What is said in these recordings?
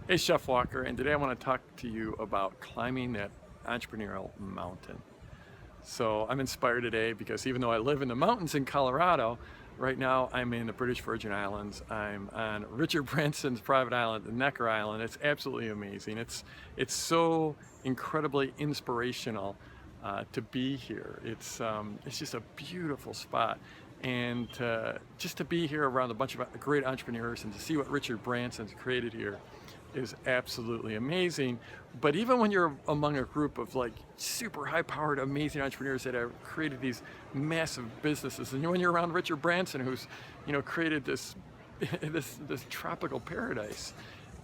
Hey, Chef Walker, and today I want to talk to you about climbing that entrepreneurial mountain. So I'm inspired today because even though I live in the mountains in Colorado, right now I'm in the British Virgin Islands. I'm on Richard Branson's private island, the Necker Island. It's absolutely amazing. It's so incredibly inspirational to be here. It's just a beautiful spot. And just to be here around a bunch of great entrepreneurs and to see what Richard Branson's created here is absolutely amazing. But even when you're among a group of like super high-powered, amazing entrepreneurs that have created these massive businesses, and when you're around Richard Branson, who's created this this tropical paradise,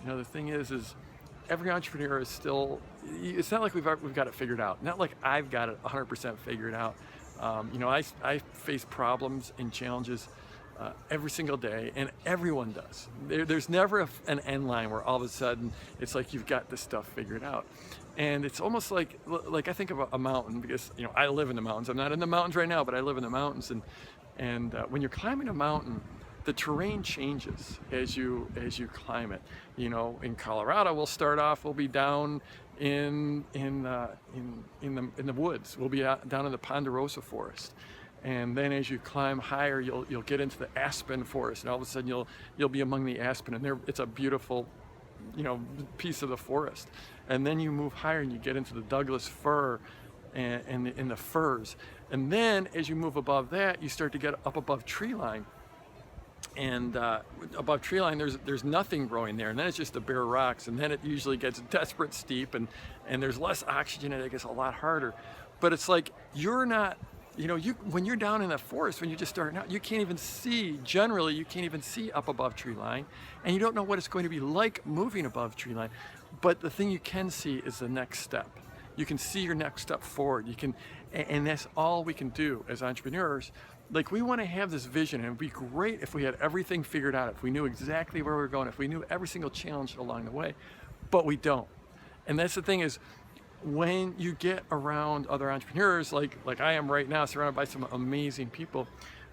the thing is every entrepreneur is still. It's not like we've got it figured out. Not like I've got it 100% figured out. I face problems and challenges every single day, and everyone does. There's never an end line where all of a sudden it's like you've got this stuff figured out. And it's almost like I think of a mountain because I live in the mountains. I'm not in the mountains right now, but I live in the mountains, and when you're climbing a mountain, the terrain changes as you climb it. In Colorado, we'll be down in the woods. We'll be down in the Ponderosa forest. And then as you climb higher, you'll get into the aspen forest, and all of a sudden you'll be among the aspen, and it's a beautiful, piece of the forest. And then you move higher and you get into the Douglas fir and the firs. And then as you move above that, you start to get up above tree line. And above tree line, there's nothing growing there, and then it's just the bare rocks. And then it usually gets desperate steep, and there's less oxygen, and it gets a lot harder. But it's like you're not. When you're down in the forest, when you're just starting out, you can't even see up above tree line, and you don't know what it's going to be like moving above tree line. But the thing you can see is the next step. You can see your next step forward. And that's all we can do as entrepreneurs. Like, we want to have this vision, and it would be great if we had everything figured out, if we knew exactly where we were going, if we knew every single challenge along the way, but we don't. And that's the thing is, when you get around other entrepreneurs, like I am right now, surrounded by some amazing people,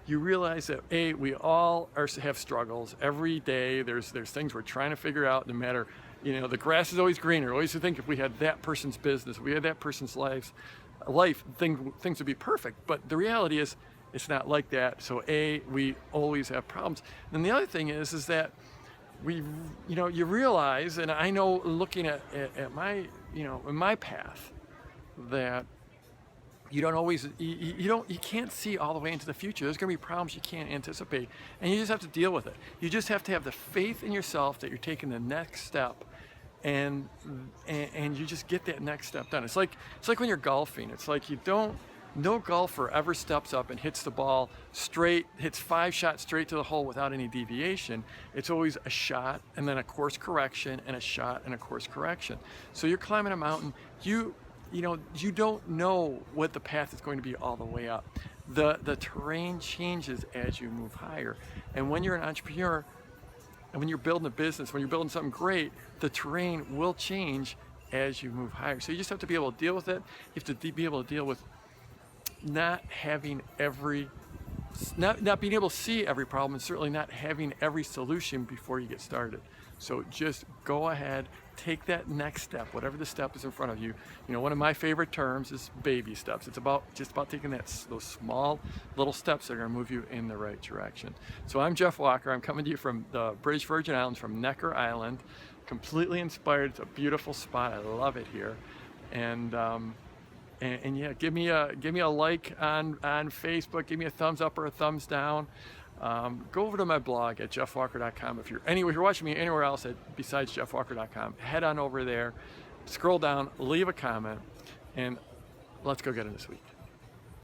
you realize that we all have struggles every day. There's things we're trying to figure out. No matter, the grass is always greener. I always think if we had that person's business, if we had that person's life, things would be perfect. But the reality is, it's not like that. So we always have problems. And the other thing is that you realize, and I know looking at my, in my path, that you don't always, you can't see all the way into the future. There's going to be problems you can't anticipate, and you just have to deal with it. You just have to have the faith in yourself that you're taking the next step, and you just get that next step done. It's like when you're golfing. It's like no golfer ever steps up and hits the ball straight, hits 5 shots straight to the hole without any deviation. It's always a shot and then a course correction and a shot and a course correction. So you're climbing a mountain, you don't know what the path is going to be all the way up. The terrain changes as you move higher. And when you're an entrepreneur and when you're building a business, when you're building something great, the terrain will change as you move higher. So you just have to be able to deal with it. You have to be able to deal with not being able to see every problem, and certainly not having every solution before you get started. So just go ahead, take that next step, whatever the step is in front of you. One of my favorite terms is baby steps. It's just about taking those small little steps that are going to move you in the right direction. So I'm Jeff Walker. I'm coming to you from the British Virgin Islands, from Necker Island. Completely inspired. It's a beautiful spot. I love it here. And yeah, give me a like on Facebook. Give me a thumbs up or a thumbs down. Go over to my blog at jeffwalker.com. If you're watching me anywhere else besides jeffwalker.com, head on over there, scroll down, leave a comment, and let's go get it this week.